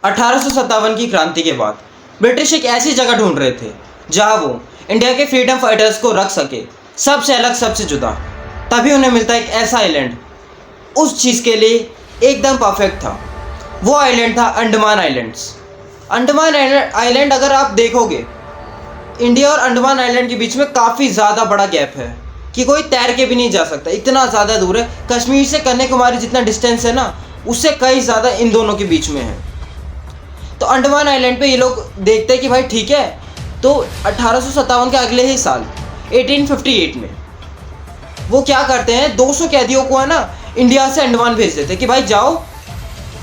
1857 की क्रांति के बाद ब्रिटिश एक ऐसी जगह ढूंढ रहे थे जहां वो इंडिया के फ्रीडम फाइटर्स को रख सके, सबसे अलग, सबसे जुदा। तभी उन्हें मिलता एक ऐसा आइलैंड, उस चीज़ के लिए एकदम परफेक्ट था। वो आइलैंड था अंडमान आइलैंड्स। अंडमान आइलैंड अगर आप देखोगे, इंडिया और अंडमान आइलैंड के बीच में काफ़ी ज़्यादा बड़ा गैप है कि कोई तैर के भी नहीं जा सकता, इतना ज़्यादा दूर है। कश्मीर से कन्याकुमारी जितना डिस्टेंस है ना, उससे कई ज़्यादा इन दोनों के बीच में है। तो अंडमान आइलैंड पे ये लोग देखते हैं कि भाई ठीक है, तो 1857 के अगले ही साल 1858 में वो क्या करते हैं, 200 कैदियों को है ना इंडिया से अंडमान भेज देते हैं कि भाई जाओ,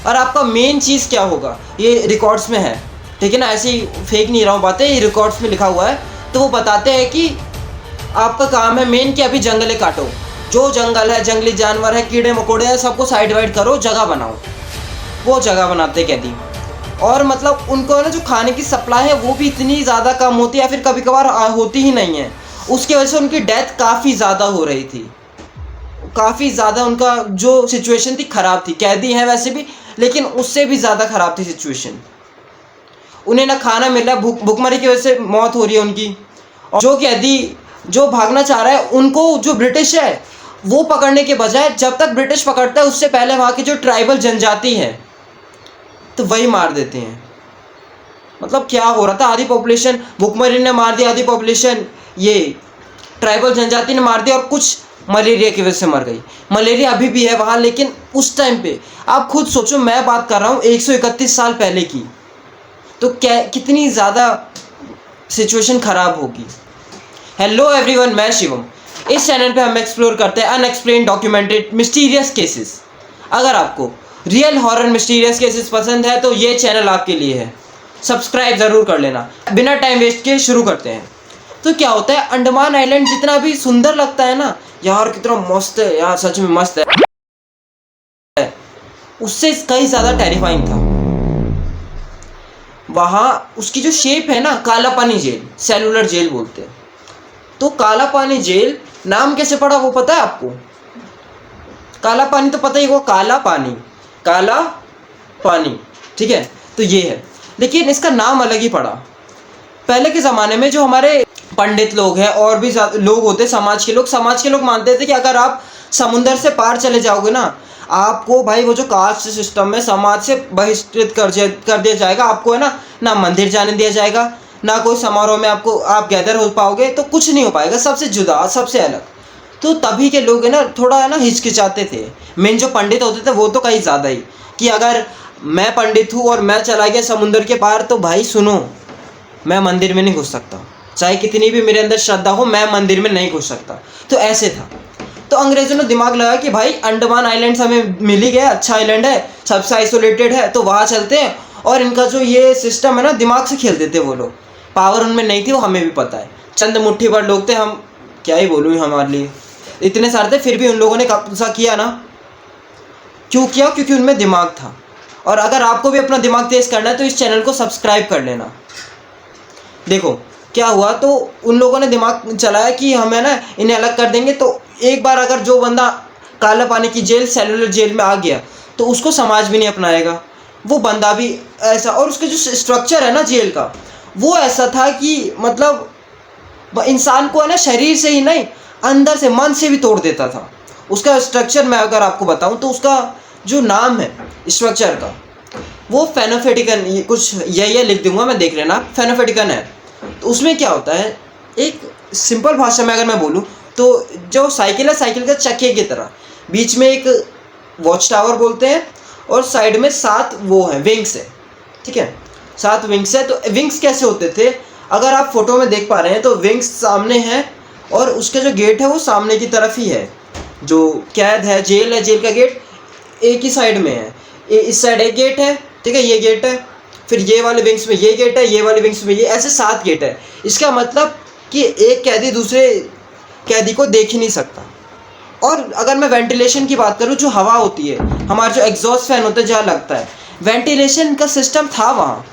और आपका मेन चीज़ क्या होगा, ये रिकॉर्ड्स में है, ठीक है ना, ऐसे ही फेक नहीं रहा हूँ बातें, ये रिकॉर्ड्स में लिखा हुआ है। तो वो बताते हैं कि आपका काम है मेन कि अभी जंगले काटो, जो जंगल है, जंगली जानवर है, कीड़े मकोड़े हैं, सबको साइड वाइड करो, जगह बनाओ। वो जगह बनाते कैदी, और मतलब उनको ना जो खाने की सप्लाई है वो भी इतनी ज़्यादा कम होती है, या फिर कभी कभार होती ही नहीं है। उसकी वजह से उनकी डेथ काफ़ी ज़्यादा हो रही थी, काफ़ी ज़्यादा उनका जो सिचुएशन थी ख़राब थी। कैदी हैं वैसे भी, लेकिन उससे भी ज़्यादा ख़राब थी सिचुएशन। उन्हें ना खाना मिल रहा है, भूखमरी की वजह से मौत हो रही है उनकी। और जो कैदी जो भागना चाह रहा है, उनको जो ब्रिटिश है वो पकड़ने के बजाय, जब तक ब्रिटिश पकड़ता है उससे पहले वहाँ की जो ट्राइबल जनजाति है तो वही मार देते हैं। मतलब क्या हो रहा था, आधी पॉपुलेशन भूखमरी ने मार दी, आधी पॉपुलेशन ये ट्राइबल जनजाति ने मार दी, और कुछ मलेरिया की वजह से मर गई। मलेरिया अभी भी है वहाँ, लेकिन उस टाइम पे आप खुद सोचो, मैं बात कर रहा हूँ 131 साल पहले की, तो क्या कितनी ज़्यादा सिचुएशन ख़राब होगी। हेलो एवरीवन, मैं शिवम। इस चैनल पे हम एक्सप्लोर करते हैं अनएक्सप्लेन्ड, डॉक्यूमेंटेड, मिस्टीरियस केसेस। अगर आपको रियल हॉरर मिस्टीरियस केसेस पसंद है तो ये चैनल आपके लिए है। सब्सक्राइब ज़रूर कर लेना। बिना टाइम वेस्ट के शुरू करते हैं। तो क्या होता है, अंडमान आइलैंड जितना भी सुंदर लगता है ना यार, कितना मस्त है यार, सच में मस्त है, उससे कहीं ज़्यादा टेरिफाइंग था। वहाँ उसकी जो शेप है ना, काला पानी जेल, सेलुलर जेल बोलते हैं। तो काला पानी जेल नाम कैसे पड़ा वो पता है आपको? काला पानी तो पता ही होगा, काला पानी, ठीक है, तो ये है। लेकिन इसका नाम अलग ही पड़ा। पहले के ज़माने में जो हमारे पंडित लोग हैं और भी लोग होते, समाज के लोग मानते थे कि अगर आप समुंदर से पार चले जाओगे ना, आपको भाई वो जो कास्ट सिस्टम में समाज से बहिष्कृत कर दिया जाएगा। आपको है ना मंदिर जाने दिया जाएगा, ना कोई समारोह में आप गैदर हो पाओगे, तो कुछ नहीं हो पाएगा, सबसे जुदा, सबसे अलग। तो तभी के लोग है ना थोड़ा है ना हिचकिचाते थे। मेन जो पंडित होते थे वो तो कहीं ज़्यादा ही, कि अगर मैं पंडित हूँ और मैं चला गया समुंदर के पार, तो भाई सुनो, मैं मंदिर में नहीं घुस सकता, चाहे कितनी भी मेरे अंदर श्रद्धा हो, मैं मंदिर में नहीं घुस सकता। तो ऐसे था। तो अंग्रेज़ों ने दिमाग लगा कि भाई अंडमान आइलैंड्स हमें मिल ही गया, अच्छा आइलैंड है, सबसे आइसोलेटेड है, तो वहाँ चलते हैं। और इनका जो ये सिस्टम है ना, दिमाग से खेलते थे वो लोग। पावर उनमें नहीं थी, वो हमें भी पता है, चंद मुट्ठी भर लोग थे, हम क्या ही बोलूँ, हमारे लिए इतने सारे थे, फिर भी उन लोगों ने कब्जा किया ना। क्यों किया? क्योंकि उनमें दिमाग था। और अगर आपको भी अपना दिमाग तेज़ करना है तो इस चैनल को सब्सक्राइब कर लेना। देखो क्या हुआ, तो उन लोगों ने दिमाग चलाया कि हमें ना इन्हें अलग कर देंगे। तो एक बार अगर जो बंदा काला पानी की जेल, सेलुलर जेल में आ गया, तो उसको समाज भी नहीं अपनाएगा, वो बंदा भी ऐसा। और उसका जो स्ट्रक्चर है ना जेल का, वो ऐसा था कि मतलब इंसान को है ना शरीर से ही नहीं, अंदर से, मन से भी तोड़ देता था। उसका स्ट्रक्चर मैं अगर आपको बताऊं तो उसका जो नाम है स्ट्रक्चर का, वो फेनोफेटिकन, कुछ यही लिख दूंगा मैं, देख लेना, फेनोफेटिकन है। तो उसमें क्या होता है, एक सिंपल भाषा में अगर मैं बोलूं तो जो साइकिल है, साइकिल के चक्के की तरह बीच में एक वॉच टावर बोलते हैं, और साइड में 7 वो है विंग्स है, ठीक है, 7 विंग्स है। तो विंग्स कैसे होते थे, अगर आप फोटो में देख पा रहे हैं, तो विंग्स सामने हैं और उसका जो गेट है वो सामने की तरफ ही है। जो कैद है, जेल का गेट एक ही साइड में है, इस साइड एक गेट है, ठीक है, ये गेट है, फिर ये वाले विंग्स में ये गेट है, ये वाले विंग्स में ये, ऐसे 7 गेट है। इसका मतलब कि एक कैदी दूसरे कैदी को देख ही नहीं सकता। और अगर मैं वेंटिलेशन की बात करूँ, जो हवा होती है, हमारा जो एग्जॉस्ट फैन होता है जहाँ लगता है, वेंटिलेशन का सिस्टम था वहाँ,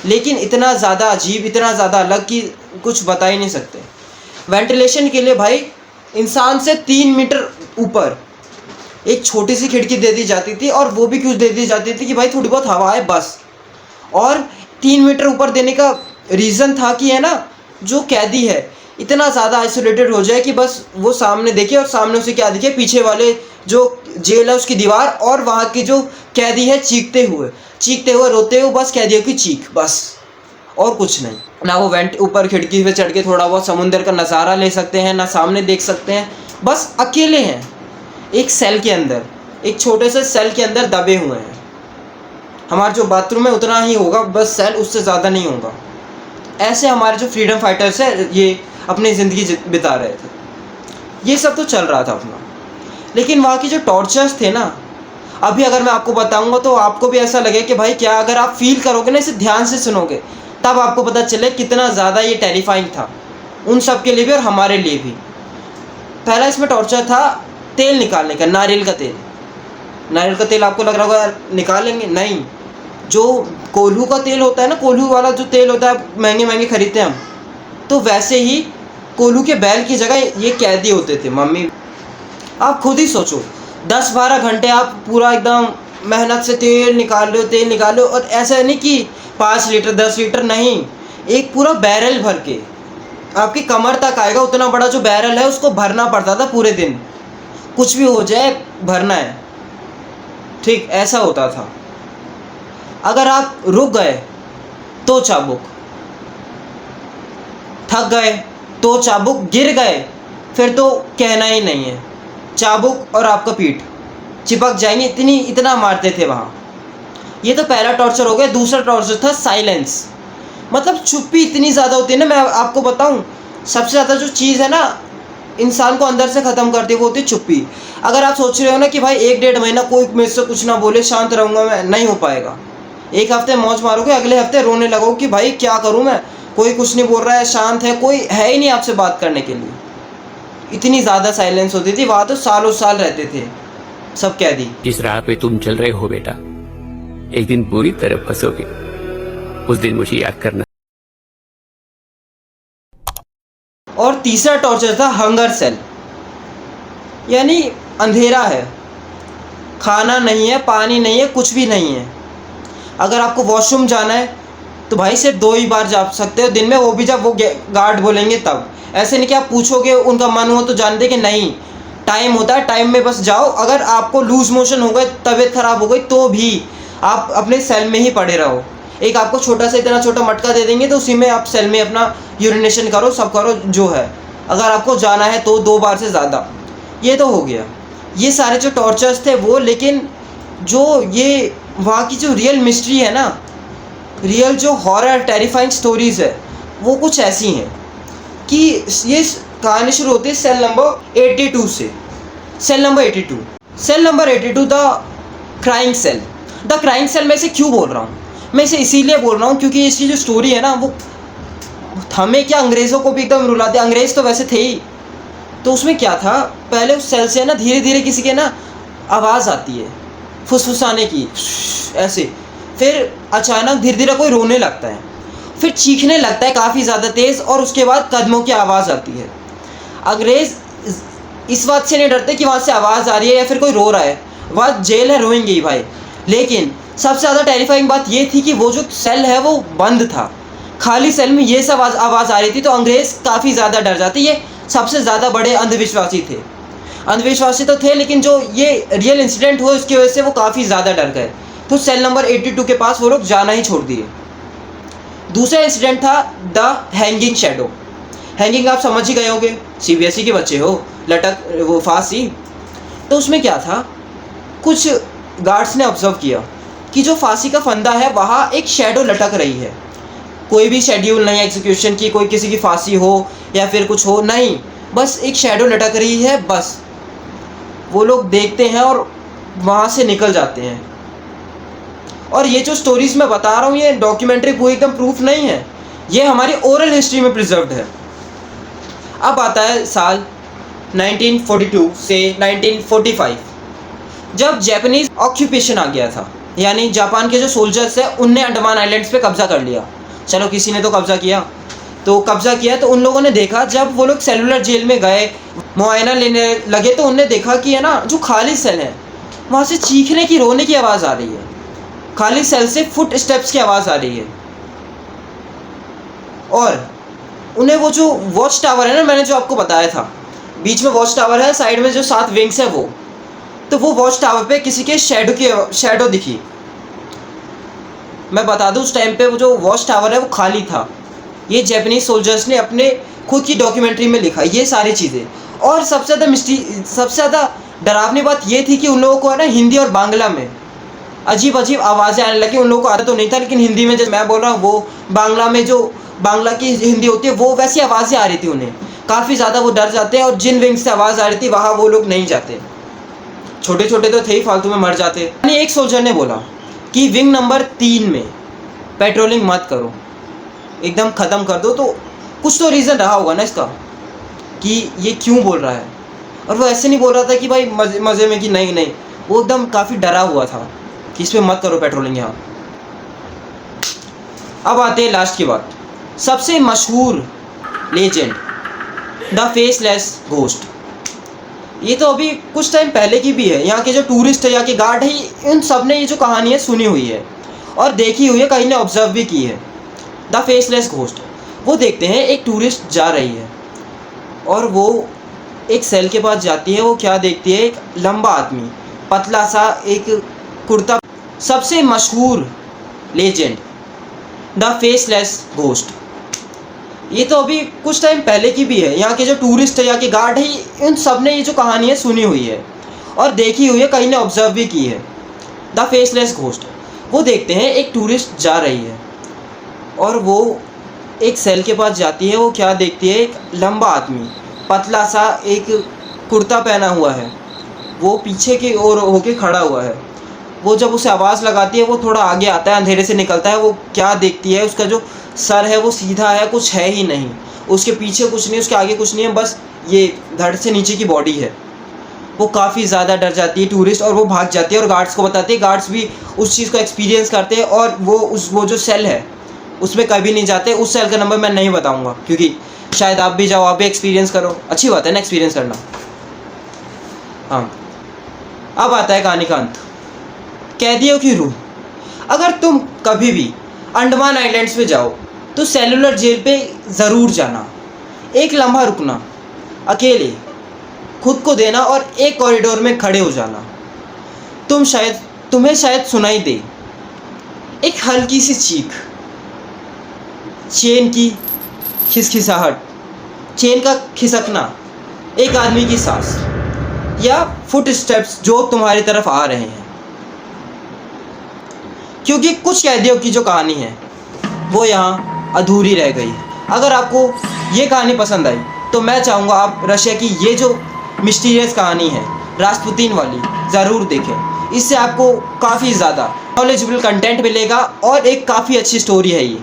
लेकिन इतना ज़्यादा अजीब, इतना ज़्यादा अलग कि कुछ बता ही नहीं सकते। वेंटिलेशन के लिए भाई इंसान से 3 मीटर ऊपर एक छोटी सी खिड़की दे दी जाती थी, और वो भी क्यों दे दी जाती थी कि भाई थोड़ी बहुत हवा आए बस। और 3 मीटर ऊपर देने का रीज़न था कि है ना, जो कैदी है इतना ज़्यादा आइसोलेटेड हो जाए कि बस वो सामने देखे और सामने उसे क्या दिखे, पीछे वाले जो जेल है उसकी दीवार और वहाँ की जो कैदी है चीखते हुए रोते हुए, बस कैदियों की चीख, बस और कुछ नहीं। ना वो वेंट ऊपर खिड़की पे चढ़ के थोड़ा बहुत समुंदर का नज़ारा ले सकते हैं, ना सामने देख सकते हैं, बस अकेले हैं एक सेल के अंदर, एक छोटे से सेल के अंदर दबे हुए हैं। हमारा जो बाथरूम है उतना ही होगा बस सेल, उससे ज़्यादा नहीं होगा। ऐसे हमारे जो फ्रीडम फाइटर्स हैं ये अपनी ज़िंदगी बिता रहे थे। ये सब तो चल रहा था अपना, लेकिन वहाँ की जो टॉर्चर्स थे ना, अभी अगर मैं आपको बताऊंगा तो आपको भी ऐसा लगे कि भाई क्या, अगर आप फील करोगे ना, इसे ध्यान से सुनोगे, तब आपको पता चले कितना ज़्यादा ये टेरिफाइंग था उन सब के लिए भी और हमारे लिए भी। पहला इसमें टॉर्चर था तेल निकालने का, नारियल का तेल। नारियल का तेल आपको लग रहा होगा निकालेंगे, नहीं, जो कोल्हू का तेल होता है ना, कोल्हू वाला जो तेल होता है महंगे महंगे खरीदते हैं हम, तो वैसे ही कोल्हू के बैल की जगह ये कैदी होते थे। मम्मी, आप खुद ही सोचो, 10-12 घंटे आप पूरा एकदम मेहनत से तेल निकाल रहे हो, और ऐसा नहीं कि 5 लीटर 10 लीटर नहीं, एक पूरा बैरल भर के आपकी कमर तक आएगा, उतना बड़ा जो बैरल है उसको भरना पड़ता था पूरे दिन, कुछ भी हो जाए भरना है, ठीक ऐसा होता था। अगर आप रुक गए तो चाबुक, थक गए तो चाबुक, गिर गए फिर तो कहना ही नहीं है, चाबुक और आपका पीठ चिपक जाएंगे, इतना मारते थे वहाँ। ये तो पहला टॉर्चर हो गया। दूसरा टॉर्चर था साइलेंस, मतलब चुप्पी इतनी ज़्यादा होती है ना, मैं आपको बताऊँ, सबसे ज़्यादा जो चीज़ है ना इंसान को अंदर से ख़त्म करती है वो होती है चुप्पी। अगर आप सोच रहे हो ना कि भाई 1-1.5 महीना कोई मेरे से कुछ ना बोले, शांत रहूँगा मैं, नहीं हो पाएगा। एक हफ्ते मौज मारोगे, अगले हफ्ते रोने लगोगे कि भाई क्या करूँ मैं, कोई कुछ नहीं बोल रहा है, शांत है, कोई है ही नहीं आपसे बात करने के लिए। इतनी ज़्यादा साइलेंस होती थी वहाँ, तो सालों साल रहते थे सब कैदी। जिस राह पे तुम चल रहे हो बेटा, एक दिन बुरी तरह फंसोगे, उस दिन मुझे याद करना। और तीसरा टॉर्चर था हंगर सेल, यानी अंधेरा है, खाना नहीं है, पानी नहीं है, कुछ भी नहीं है। अगर आपको वॉशरूम जाना है तो भाई सिर्फ 2 ही बार जा सकते हो दिन में, वो भी जब वो गार्ड बोलेंगे तब। ऐसे नहीं कि आप पूछोगे, उनका मन हो तो जान दे कि नहीं, टाइम होता है, टाइम में बस जाओ। अगर आपको लूज मोशन हो गए, तबीयत ख़राब हो गई, तो भी आप अपने सेल में ही पड़े रहो। एक आपको छोटा सा, इतना छोटा मटका दे देंगे तो उसी में आप सेल में अपना यूरिनेशन करो, सब करो जो है। अगर आपको जाना है तो 2 बार से ज़्यादा। ये तो हो गया, ये सारे जो टॉर्चर्स थे वो। लेकिन जो ये वहाँ की जो रियल मिस्ट्री है ना, रियल जो हॉरर टेरिफाइंग स्टोरीज़ है, वो कुछ ऐसी हैं कि ये कहानी शुरू होती है सेल नंबर 82 से। Cell number 82 the crying cell. The crying cell मैं इसे क्यों बोल रहा हूँ, मैं इसे इसीलिए बोल रहा हूँ क्योंकि इसकी जो स्टोरी है ना, वो हमें क्या, अंग्रेज़ों को भी एकदम रुलाते। अंग्रेज़ तो वैसे थे ही, तो उसमें क्या था, पहले उस सेल से ना धीरे धीरे किसी के ना आवाज़ आती है फुसफुसाने की, ऐसे। फिर अचानक धीरे धीरे कोई रोने लगता है, फिर चीखने लगता है काफ़ी ज़्यादा तेज़, और उसके बाद कदमों की आवाज़ आती है। अंग्रेज़ इस बात से नहीं डरते कि वहाँ से आवाज़ आ रही है या फिर कोई रो रहा है, वहाँ जेल है, रोएंगे ही भाई। लेकिन सबसे ज़्यादा टेरिफाइंग बात ये थी कि वो जो सेल है वो बंद था, खाली सेल में ये सब आवाज़ आ रही थी, तो अंग्रेज़ काफ़ी ज़्यादा डर जाते। ये सबसे ज़्यादा बड़े अंधविश्वासी थे, अंधविश्वासी तो थे, लेकिन जो ये रियल इंसिडेंट हुआ उसकी वजह से वो काफ़ी ज़्यादा डर गए, तो सेल नंबर 82 के पास वो लोग जाना ही छोड़ दिए। दूसरा इंसिडेंट था द हैंगिंग शैडो। हैंगिंग आप समझ ही गए होंगे, CBSE के बच्चे हो, लटक वो फांसी। तो उसमें क्या था, कुछ गार्ड्स ने ऑब्जर्व किया कि जो फांसी का फंदा है वहाँ एक शैडो लटक रही है। कोई भी शेड्यूल नहीं है एग्जीक्यूशन की, कोई किसी की फांसी हो या फिर कुछ हो, नहीं, बस एक शैडो लटक रही है। बस वो लोग देखते हैं और वहाँ से निकल जाते हैं। और ये जो स्टोरीज़ मैं बता रहा हूँ, ये डॉक्यूमेंट्री पूरी एकदम प्रूफ नहीं है, ये हमारी ओरल हिस्ट्री में प्रिजर्व्ड है। अब आता है साल 1942 से 1945, जब जापानीज़ ऑक्यूपेशन आ गया था, यानी जापान के जो सोल्जर्स हैं उनने अंडमान आइलैंड्स पे कब्ज़ा कर लिया। चलो किसी ने तो कब्ज़ा किया, तो उन लोगों ने देखा, जब वो लोग सेलुलर जेल में गए, मुआयना लेने लगे, तो उनने देखा कि है ना, जो खाली सेल है वहाँ से चीखने की, रोने की आवाज़ आ रही है। खाली सेल से फुट स्टेप्स की आवाज़ आ रही है। और उन्हें वो जो वॉच टावर है ना, मैंने जो आपको बताया था, बीच में वॉच टावर है, साइड में जो 7 विंग्स है वो वॉच टावर पे किसी के शैडो दिखी। मैं बता दूं, उस टाइम पे वो जो वॉच टावर है वो खाली था। ये जापानीज सोल्जर्स ने अपने खुद की डॉक्यूमेंट्री में लिखा ये सारी चीज़ें। और सबसे ज़्यादा डरावनी बात ये थी कि उन लोगों को है ना हिंदी और बांग्ला में अजीब अजीब आवाज़ें आने लगी। उन लोगों को आता तो नहीं था, लेकिन हिंदी में जैसे मैं बोल रहा हूँ, वो बांग्ला में जो बांग्ला की हिंदी होती है वो वैसी आवाज़ें आ रही थी उन्हें। काफ़ी ज़्यादा वो डर जाते हैं, और जिन विंग से आवाज़ आ रही थी वहाँ वो लोग नहीं जाते। छोटे छोटे तो थे ही, फालतू में मर जाते। यानी एक सोल्जर ने बोला कि विंग नंबर 3 में पेट्रोलिंग मत करो, एकदम ख़त्म कर दो। तो कुछ तो रीज़न रहा होगा ना इसका कि ये क्यों बोल रहा है। और वो ऐसे नहीं बोल रहा था कि भाई मज़े में कि नहीं, वो एकदम काफ़ी डरा हुआ था कि इस पर मत करो पेट्रोलिंग यहाँ। अब आते हैं लास्ट की बात, सबसे मशहूर लेजेंड द फेसलेस घोस्ट। ये तो अभी कुछ टाइम पहले की भी है। यहाँ के जो टूरिस्ट है, यहाँ के गार्ड है, इन सब ने ये जो कहानी है सुनी हुई है और देखी हुई है, कहीं ने ऑब्जर्व भी की है। द फेसलेस घोस्ट, वो देखते हैं एक टूरिस्ट जा रही है और वो एक सेल के पास जाती है। वो क्या देखती है, एक लंबा आदमी, पतला सा, एक कुर्ता। सबसे मशहूर लेजेंड द फेसलेस घोस्ट। ये तो अभी कुछ टाइम पहले की भी है। यहाँ के जो टूरिस्ट है, यहाँ के गार्ड है, इन सब ने ये जो कहानी है सुनी हुई है और देखी हुई है, कहीं ने ऑब्जर्व भी की है। द फेसलेस घोस्ट, वो देखते हैं एक टूरिस्ट जा रही है और वो एक सेल के पास जाती है। वो क्या देखती है, एक लंबा आदमी, पतला सा, एक कुर्ता पहना हुआ है, वो पीछे की ओर होके खड़ा हुआ है। वो जब उसे आवाज़ लगाती है वो थोड़ा आगे आता है, अंधेरे से निकलता है। वो क्या देखती है, उसका जो सर है वो सीधा है, कुछ है ही नहीं, उसके पीछे कुछ नहीं, उसके आगे कुछ नहीं है, बस ये धड़ से नीचे की बॉडी है। वो काफ़ी ज़्यादा डर जाती है टूरिस्ट और वो भाग जाती है और गार्ड्स को बताती है। गार्ड्स भी उस चीज़ को एक्सपीरियंस करते हैं और वो जो सेल है उसमें कभी नहीं जाते। उस सेल का नंबर मैं नहीं बताऊँगा क्योंकि शायद आप भी जाओ, आप भी एक्सपीरियंस करो। अच्छी बात है ना एक्सपीरियंस करना। हाँ, अब आता है कहानी का अंत। कैदियों की रूह। अगर तुम कभी भी अंडमान आइलैंड्स पे जाओ तो सेलुलर जेल पे ज़रूर जाना। एक लम्हा रुकना, अकेले खुद को देना और एक कॉरिडोर में खड़े हो जाना। तुम्हें शायद सुनाई दे एक हल्की सी चीख, चेन की खिसखिसाहट, चेन का खिसकना, एक आदमी की सांस या फुट स्टेप्स जो तुम्हारी तरफ आ रहे हैं। क्योंकि कुछ कैदियों की जो कहानी है वो यहाँ अधूरी रह गई। अगर आपको ये कहानी पसंद आई तो मैं चाहूँगा आप रशिया की ये जो मिस्टीरियस कहानी है रास्पुतीन वाली ज़रूर देखें। इससे आपको काफ़ी ज़्यादा नॉलेजेबल कंटेंट मिलेगा और एक काफ़ी अच्छी स्टोरी है ये।